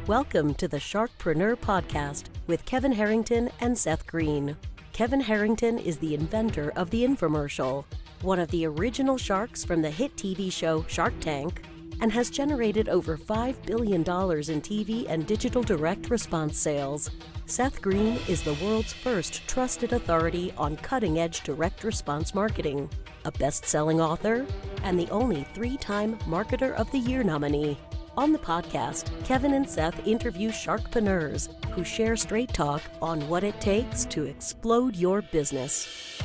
Welcome to the Sharkpreneur podcast with Kevin Harrington and Seth Greene. Kevin Harrington is the inventor of the infomercial, one of the original sharks from the hit TV show Shark Tank, and has generated over $5 billion in TV and digital direct response sales. Seth Greene is the world's first trusted authority on cutting-edge direct response marketing, a best-selling author, and the only 3-time Marketer of the Year nominee. On the podcast, Kevin and Seth interview Sharkpreneurs who share straight talk on what it takes to explode your business.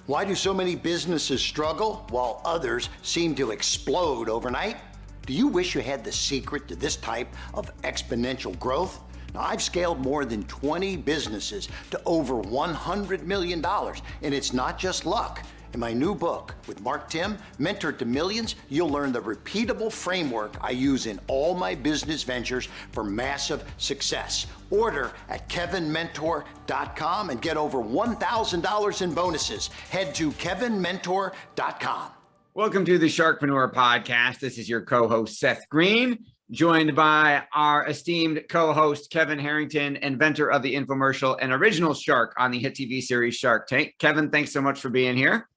Why do so many businesses struggle while others seem to explode overnight? Do you wish you had the secret to this type of exponential growth? Now, I've scaled more than 20 businesses to over $100 million, and it's not just luck. In my new book with Mark Tim, Mentor to Millions, you'll learn the repeatable framework I use in all my business ventures for massive success. Order at kevinmentor.com and get over $1,000 in bonuses. Head to kevinmentor.com. Welcome to the Sharkpreneur podcast. This is your co-host, Seth Greene, joined by our esteemed co-host, Kevin Harrington, inventor of the infomercial and original shark on the hit TV series Shark Tank. Kevin, thanks so much for being here.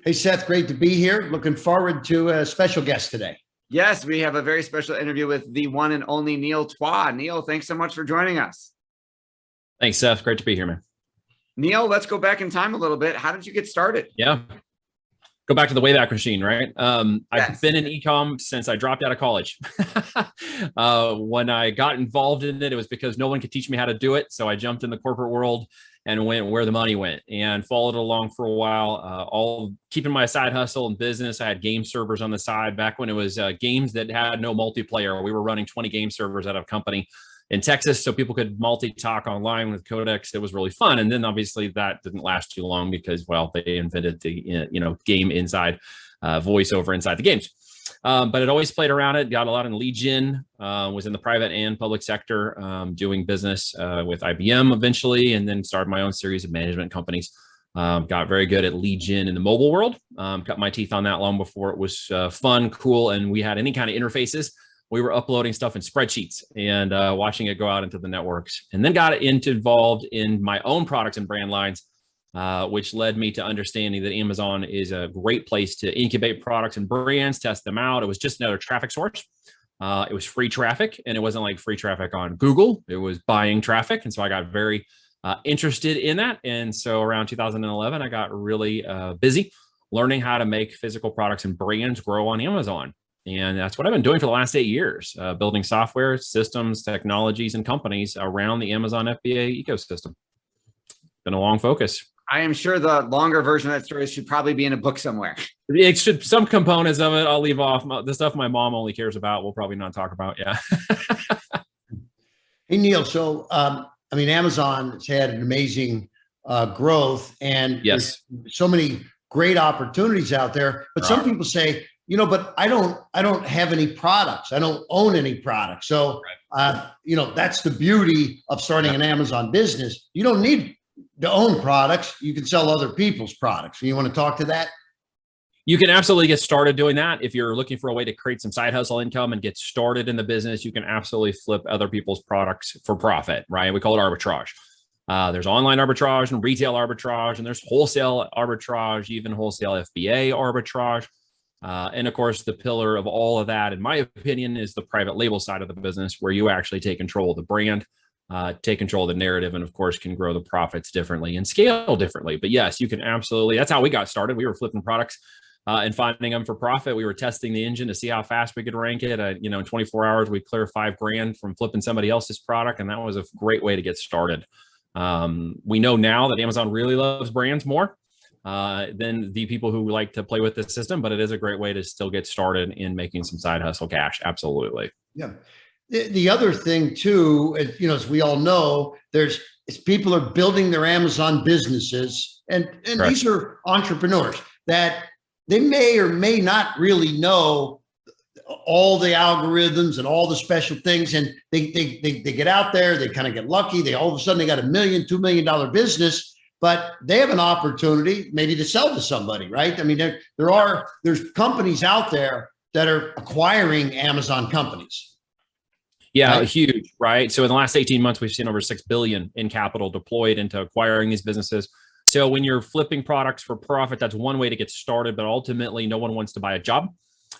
Hey, Seth, great to be here. Looking forward to a special guest today. Yes, we have a very special interview with the one and only Neil Twa. Neil, thanks so much for joining us. Thanks, Seth. Great to be here, man. Neil, let's go back in time a little bit. How did you get started? Yeah. Go back to the Wayback Machine, right? Yes. I've been in e-com since I dropped out of college. When I got involved in it, it was because no one could teach me how to do it. So I jumped in the corporate world and went where the money went and followed along for a while, all keeping my side hustle and business. I had game servers on the side back when it was games that had no multiplayer. We were running 20 game servers out of a company in Texas so people could multi-talk online with codecs. It was really fun. And then obviously that didn't last too long because, well, they invented the game inside, voiceover inside the games. But it always played around it, got a lot in lead gen, was in the private and public sector, doing business with IBM eventually, and then started my own series of management companies. Got very good at lead gen in the mobile world, got my teeth on that long before it was fun, cool, and we had any kind of interfaces. We were uploading stuff in spreadsheets and watching it go out into the networks, and then got involved in my own products and brand lines, which led me to understanding that Amazon is a great place to incubate products and brands, test them out. It was just another traffic source. It was free traffic, and it wasn't like free traffic on Google. It was buying traffic. And so I got very interested in that. And so around 2011, I got really busy learning how to make physical products and brands grow on Amazon. And that's what I've been doing for the last 8 years, building software, systems, technologies, and companies around the Amazon FBA ecosystem. Been a long focus. I am sure the longer version of that story should probably be in a book somewhere. It should, some components of it, I'll leave off. The stuff my mom only cares about, we'll probably not talk about. Yeah. Hey, Neil. So, Amazon has had an amazing growth, and yes, there's so many great opportunities out there. But some people say, but I don't have any products. I don't own any products. So, that's the beauty of starting an Amazon business. You don't need to own products. You can sell other people's products. You want to talk to that? You can absolutely get started doing that. If you're looking for a way to create some side hustle income and get started in the business, you can absolutely flip other people's products for profit, right? We call it arbitrage. There's online arbitrage and retail arbitrage, and there's wholesale arbitrage, even wholesale FBA arbitrage. And of course, the pillar of all of that, in my opinion, is the private label side of the business, where you actually take control of the brand, take control of the narrative, and of course can grow the profits differently and scale differently. But yes, you can absolutely, that's how we got started. We were flipping products and finding them for profit. We were testing the engine to see how fast we could rank it. In 24 hours, we clear $5,000 from flipping somebody else's product. And that was a great way to get started. We know now that Amazon really loves brands more than the people who like to play with the system, but it is a great way to still get started in making some side hustle cash. Absolutely. Yeah. The other thing too, as we all know, people are building their Amazon businesses, and these are entrepreneurs that they may or may not really know all the algorithms and all the special things. And they get out there, they kind of get lucky. All of a sudden they got $1 million, $2 million business, but they have an opportunity maybe to sell to somebody, right? I mean, there's companies out there that are acquiring Amazon companies. Yeah, Right? huge, right? So in the last 18 months, we've seen over 6 billion in capital deployed into acquiring these businesses. So when you're flipping products for profit, that's one way to get started, but ultimately no one wants to buy a job.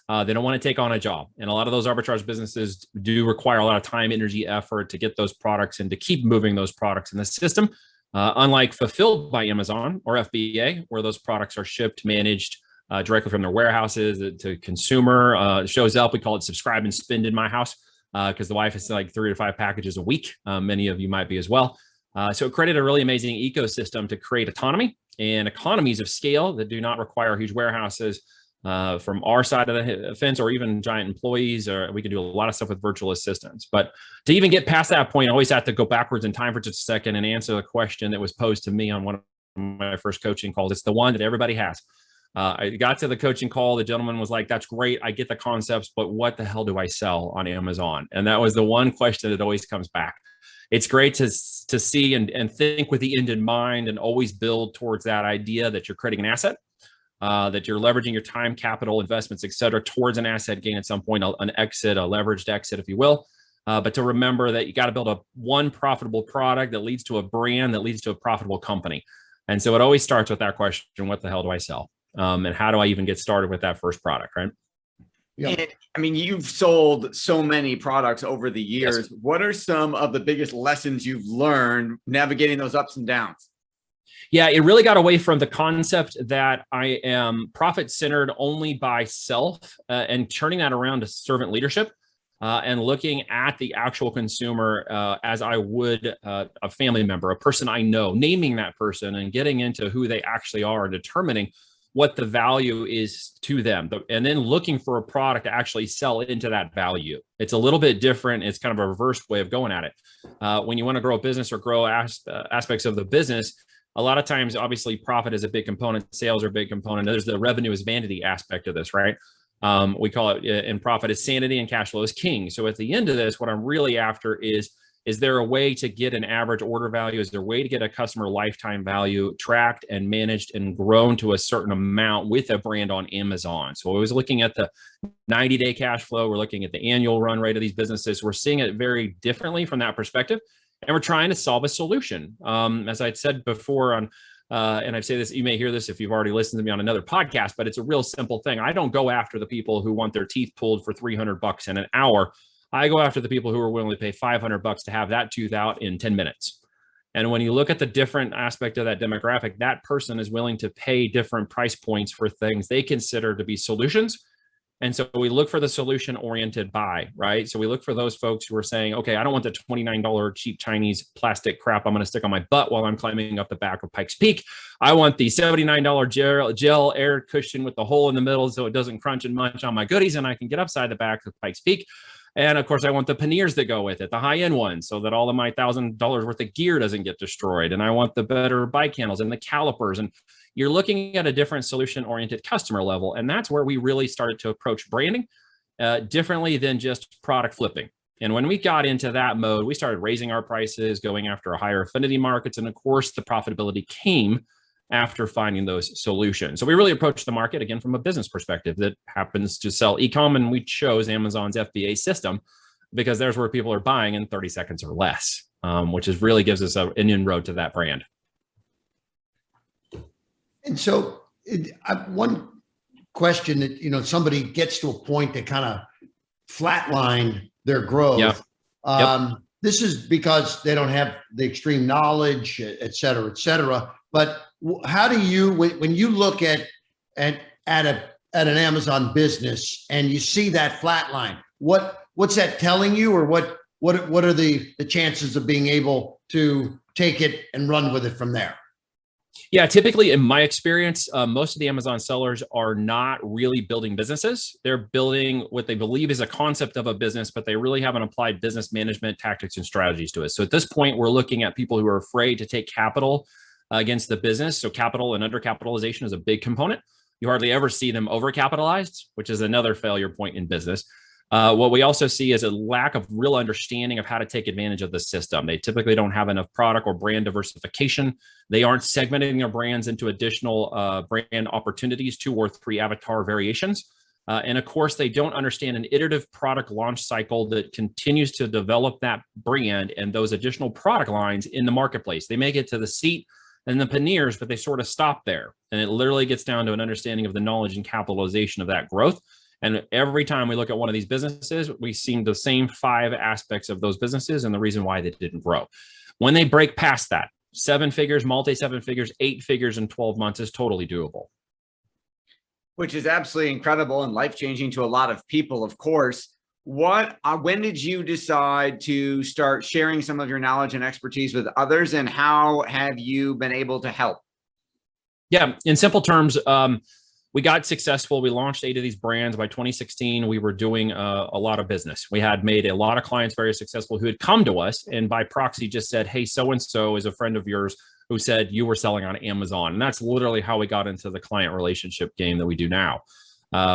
They don't want to take on a job. And a lot of those arbitrage businesses do require a lot of time, energy, effort to get those products and to keep moving those products in the system. Unlike Fulfilled by Amazon or FBA, where those products are shipped, managed directly from their warehouses to consumer, shows up. We call it subscribe and spend in my house because the wife is like 3 to 5 packages a week. Many of you might be as well. So it created a really amazing ecosystem to create autonomy and economies of scale that do not require huge warehouses. From our side of the fence, or even giant employees, or we can do a lot of stuff with virtual assistants. But to even get past that point, I always have to go backwards in time for just a second and answer the question that was posed to me on one of my first coaching calls. It's the one that everybody has. I got to the coaching call. The gentleman was like, that's great. I get the concepts, but what the hell do I sell on Amazon? And that was the one question that always comes back. It's great to see and think with the end in mind and always build towards that idea that you're creating an asset. That you're leveraging your time, capital, investments, et cetera, towards an asset gain at some point, an exit, a leveraged exit, if you will. But to remember that you got to build one profitable product that leads to a brand that leads to a profitable company. And so it always starts with that question, what the hell do I sell? And how do I even get started with that first product, right? Yeah. And, I mean, you've sold so many products over the years. Yes. What are some of the biggest lessons you've learned navigating those ups and downs? Yeah, it really got away from the concept that I am profit-centered only by self and turning that around to servant leadership and looking at the actual consumer as I would a family member, a person I know, naming that person and getting into who they actually are and determining what the value is to them, and then looking for a product to actually sell into that value. It's a little bit different. It's kind of a reverse way of going at it. When you want to grow a business or grow aspects of the business, a lot of times, obviously, profit is a big component. Sales are a big component. There's the revenue is vanity aspect of this, right? We call it in profit is sanity and cash flow is king. So at the end of this, what I'm really after is there a way to get an average order value? Is there a way to get a customer lifetime value tracked and managed and grown to a certain amount with a brand on Amazon? So I was looking at the 90-day cash flow. We're looking at the annual run rate of these businesses. We're seeing it very differently from that perspective. And we're trying to solve a solution. As I said before and I say this, you may hear this if you've already listened to me on another podcast, but it's a real simple thing. I don't go after the people who want their teeth pulled for $300 in an hour. I go after the people who are willing to pay $500 to have that tooth out in 10 minutes. And when you look at the different aspect of that demographic, that person is willing to pay different price points for things they consider to be solutions. And so we look for the solution-oriented buy, right? So we look for those folks who are saying, okay, I don't want the $29 cheap Chinese plastic crap I'm going to stick on my butt while I'm climbing up the back of Pikes Peak. I want the $79 gel air cushion with the hole in the middle so it doesn't crunch and munch on my goodies and I can get upside the back of Pikes Peak. And of course, I want the panniers that go with it, the high-end ones, so that all of my $1,000 worth of gear doesn't get destroyed. And I want the better bike handles and the calipers. And you're looking at a different solution-oriented customer level. And that's where we really started to approach branding differently than just product flipping. And when we got into that mode, we started raising our prices, going after higher affinity markets. And of course, the profitability came after finding those solutions. So we really approached the market, again, from a business perspective that happens to sell e-com. And we chose Amazon's FBA system because there's where people are buying in 30 seconds or less, which is really gives us an inroad to that brand. And so one question that, somebody gets to a point that kind of flatline their growth. Yeah. This is because they don't have the extreme knowledge, et cetera, et cetera. But how do you, when you look at an Amazon business and you see that flatline, what's that telling you, or what are the chances of being able to take it and run with it from there? Yeah, typically in my experience, most of the Amazon sellers are not really building businesses. They're building what they believe is a concept of a business, but they really haven't applied business management tactics and strategies to it. So at this point, we're looking at people who are afraid to take capital against the business. So capital and undercapitalization is a big component. You hardly ever see them overcapitalized, which is another failure point in business. What we also see is a lack of real understanding of how to take advantage of the system. They typically don't have enough product or brand diversification. They aren't segmenting their brands into additional brand opportunities, 2 or 3 avatar variations. And of course, they don't understand an iterative product launch cycle that continues to develop that brand and those additional product lines in the marketplace. They may get to the seat and the panniers, but they sort of stop there. And it literally gets down to an understanding of the knowledge and capitalization of that growth. And every time we look at one of these businesses, we see the same 5 aspects of those businesses and the reason why they didn't grow. When they break past that, 7 figures, multi-7 figures, 8 figures in 12 months is totally doable. Which is absolutely incredible and life-changing to a lot of people, of course. When did you decide to start sharing some of your knowledge and expertise with others, and how have you been able to help? Yeah, in simple terms, we got successful. We launched 8 of these brands. By 2016, we were doing a lot of business. We had made a lot of clients very successful who had come to us and by proxy just said, hey, so-and-so is a friend of yours who said you were selling on Amazon. And that's literally how we got into the client relationship game that we do now.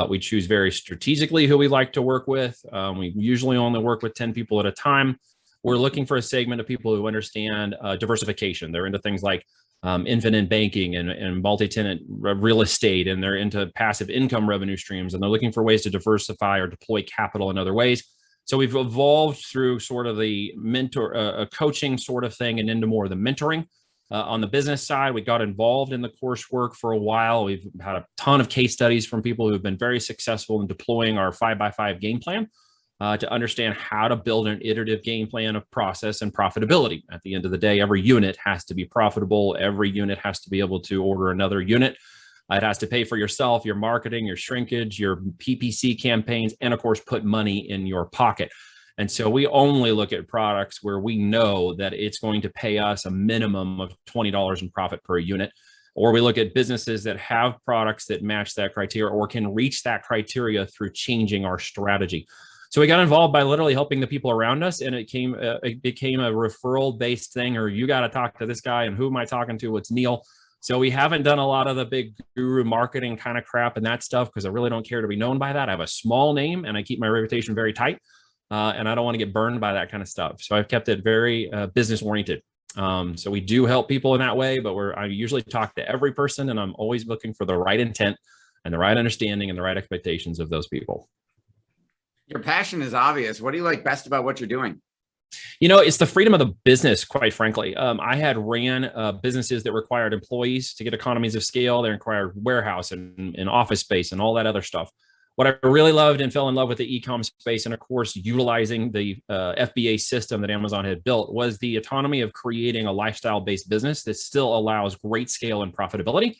We choose very strategically who we like to work with. We usually only work with 10 people at a time. We're looking for a segment of people who understand diversification. They're into things like infinite banking and multi-tenant real estate, and they're into passive income revenue streams, and they're looking for ways to diversify or deploy capital in other ways. So we've evolved through sort of the mentor coaching sort of thing and into more of the mentoring. On the business side, we got involved in the coursework for a while. We've had a ton of case studies from people who have been very successful in deploying our 5x5 game plan to understand how to build an iterative game plan of process and profitability. At the end of the day, every unit has to be profitable. Every unit has to be able to order another unit. It has to pay for yourself, your marketing, your shrinkage, your PPC campaigns, and of course, put money in your pocket. And so we only look at products where we know that it's going to pay us a minimum of $20 in profit per unit. Or we look at businesses that have products that match that criteria or can reach that criteria through changing our strategy. So we got involved by literally helping the people around us, and it became a referral-based thing, or you got to talk to this guy, and who am I talking to? It's Neil. So we haven't done a lot of the big guru marketing kind of crap and that stuff because I really don't care to be known by that. I have a small name and I keep my reputation very tight. And I don't want to get burned by that kind of stuff. So I've kept it very business oriented. So we do help people in that way, but I usually talk to every person, and I'm always looking for the right intent and the right understanding and the right expectations of those people. Your passion is obvious. What do you like best about what you're doing? You know, it's the freedom of the business, quite frankly. I had ran businesses that required employees to get economies of scale. They required warehouse and office space and all that other stuff. What I really loved and fell in love with the e-com space, and of course, utilizing the FBA system that Amazon had built, was the autonomy of creating a lifestyle-based business that still allows great scale and profitability.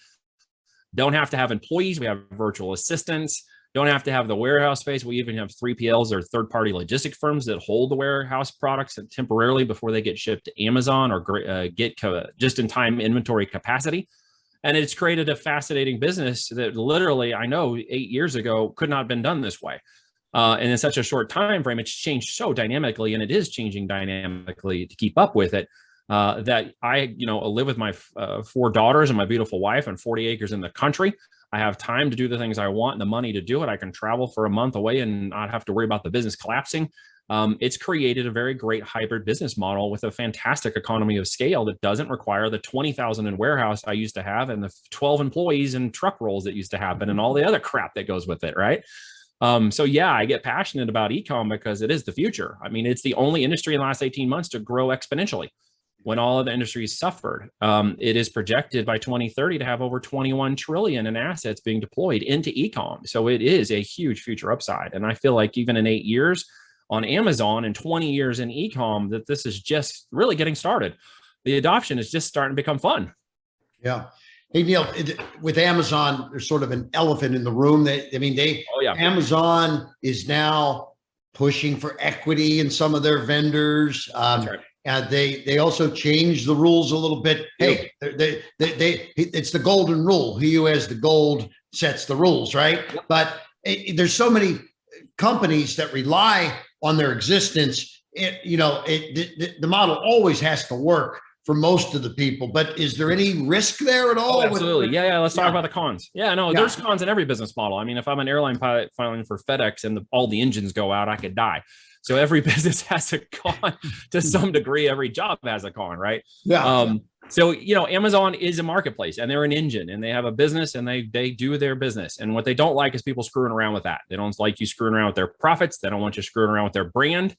Don't have to have employees. We have virtual assistants. Don't have to have the warehouse space. We even have 3PLs or third-party logistic firms that hold the warehouse products temporarily before they get shipped to Amazon or get just-in-time inventory capacity. And it's created a fascinating business that literally, I know 8 years ago, could not have been done this way. And in such a short time frame, it's changed so dynamically, and it is changing dynamically to keep up with it, that I live with my 4 daughters and my beautiful wife on 40 acres in the country. I have time to do the things I want and the money to do it. I can travel for a month away and not have to worry about the business collapsing. It's created a very great hybrid business model with a fantastic economy of scale that doesn't require the 20,000 in warehouse I used to have and the 12 employees and truck rolls that used to happen and all the other crap that goes with it, right? So yeah, I get passionate about e-com because it is the future. I mean, it's the only industry in the last 18 months to grow exponentially when all of the industries suffered. It is projected by 2030 to have over 21 trillion in assets being deployed into e-com. So it is a huge future upside. And I feel like even in 8 years, on Amazon and 20 years in e-com, that this is just really getting started. The adoption is just starting to become fun. Yeah. Hey, Neil, with Amazon, there's sort of an elephant in the room. Amazon is now pushing for equity in some of their vendors. That's right. And they also changed the rules a little bit. Hey, it's the golden rule. He who has the gold sets the rules, right? Yep. But there's so many companies that rely on their existence. The model always has to work for most of the people, but is there any risk there at all? Oh, absolutely. Yeah. Let's talk about the cons. There's cons in every business model. I mean, if I'm an airline pilot filing for FedEx and all the engines go out, I could die. So every business has a con to some degree. Every job has a con, right? Yeah. So, Amazon is a marketplace and they're an engine and they have a business and they do their business. And what they don't like is people screwing around with that. They don't like you screwing around with their profits. They don't want you screwing around with their brand.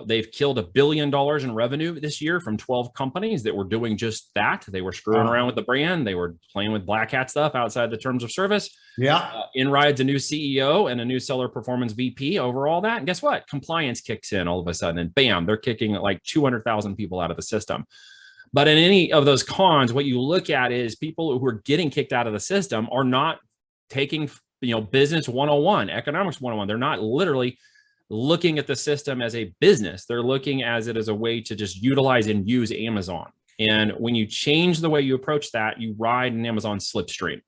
They've killed $1 billion in revenue this year from 12 companies that were doing just that. They were screwing around with the brand. They were playing with black hat stuff outside the terms of service. Yeah. In rides a new CEO and a new seller performance VP over all that. And guess what? Compliance kicks in all of a sudden and bam, they're kicking like 200,000 people out of the system. But in any of those cons, what you look at is people who are getting kicked out of the system are not taking, business 101, economics 101. They're not literally looking at the system as a business. They're looking at it as a way to just utilize and use Amazon. And when you change the way you approach that, you ride an Amazon slipstream.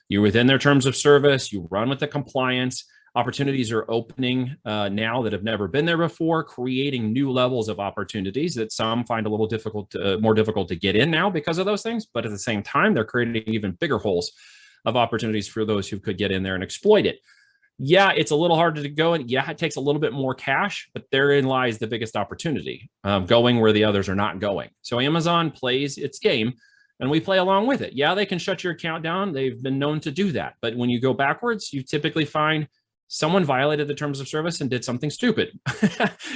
You're within their terms of service. You run with the compliance. Opportunities are opening now that have never been there before, creating new levels of opportunities that some find a little more difficult to get in now because of those things. But at the same time, they're creating even bigger holes of opportunities for those who could get in there and exploit it. Yeah, it's a little harder to go. And yeah, it takes a little bit more cash, but therein lies the biggest opportunity, going where the others are not going. So Amazon plays its game and we play along with it. Yeah, they can shut your account down. They've been known to do that. But when you go backwards, you typically find someone violated the terms of service and did something stupid.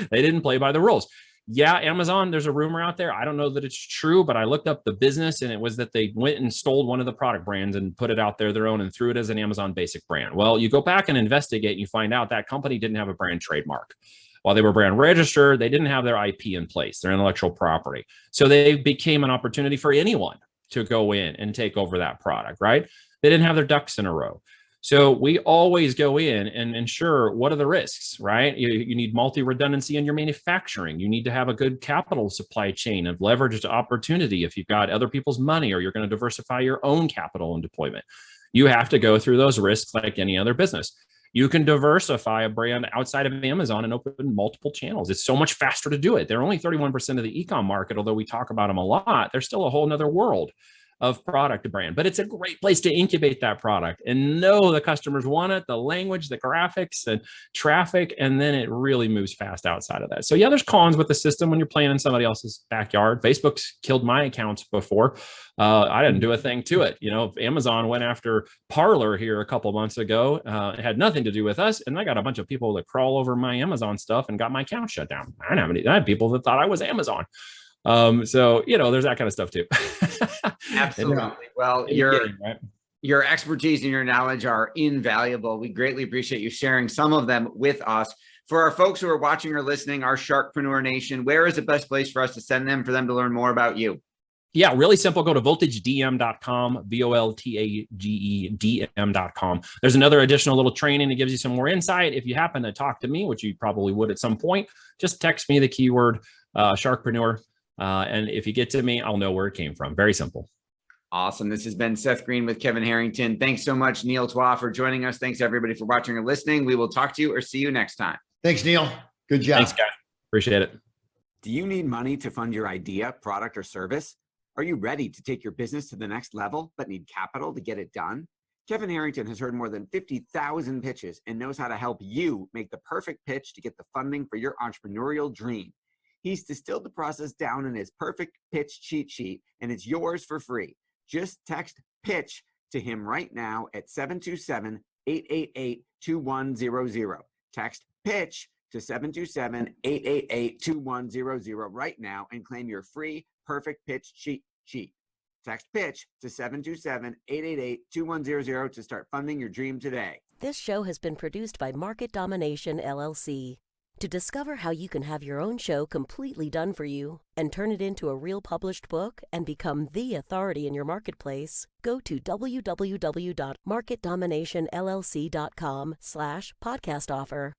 They didn't play by the rules. Yeah, Amazon, there's a rumor out there. I don't know that it's true, but I looked up the business and it was that they went and stole one of the product brands and put it out there their own and threw it as an Amazon basic brand. Well, you go back and investigate and you find out that company didn't have a brand trademark. While they were brand registered, they didn't have their IP in place, their intellectual property. So they became an opportunity for anyone to go in and take over that product, right? They didn't have their ducks in a row. So we always go in and ensure what are the risks, right? You need multi-redundancy in your manufacturing. You need to have a good capital supply chain of leveraged opportunity. If you've got other people's money or you're going to diversify your own capital and deployment, you have to go through those risks like any other business. You can diversify a brand outside of Amazon and open multiple channels. It's so much faster to do it. They're only 31% of the e-com market, although we talk about them a lot. They're still a whole nother world of product to brand, but it's a great place to incubate that product and know the customers want it, the language, the graphics, and traffic, and then it really moves fast outside of that. So yeah, there's cons with the system when you're playing in somebody else's backyard. Facebook's killed my accounts before. I didn't do a thing to it. Amazon went after Parler here a couple months ago. It had nothing to do with us, and I got a bunch of people that crawl over my Amazon stuff and got my account shut down. I had people that thought I was Amazon. So, there's that kind of stuff too. Absolutely. Well, your expertise and your knowledge are invaluable. We greatly appreciate you sharing some of them with us. For our folks who are watching or listening, our Sharkpreneur Nation, where is the best place for us to send them, for them to learn more about you? Yeah, really simple. Go to voltagedm.com, voltagedm.com. There's another additional little training that gives you some more insight. If you happen to talk to me, which you probably would at some point, just text me the keyword Sharkpreneur. And if you get to me, I'll know where it came from. Very simple. Awesome. This has been Seth Greene with Kevin Harrington. Thanks so much, Neil Twa, for joining us. Thanks, everybody, for watching or listening. We will talk to you or see you next time. Thanks, Neil. Good job. Thanks, guys. Appreciate it. Do you need money to fund your idea, product, or service? Are you ready to take your business to the next level, but need capital to get it done? Kevin Harrington has heard more than 50,000 pitches and knows how to help you make the perfect pitch to get the funding for your entrepreneurial dream. He's distilled the process down in his perfect pitch cheat sheet, and it's yours for free. Just text PITCH to him right now at 727-888-2100. Text PITCH to 727-888-2100 right now and claim your free perfect pitch cheat sheet. Text PITCH to 727-888-2100 to start funding your dream today. This show has been produced by Market Domination, LLC. To discover how you can have your own show completely done for you and turn it into a real published book and become the authority in your marketplace, go to www.marketdominationllc.com/podcast offer.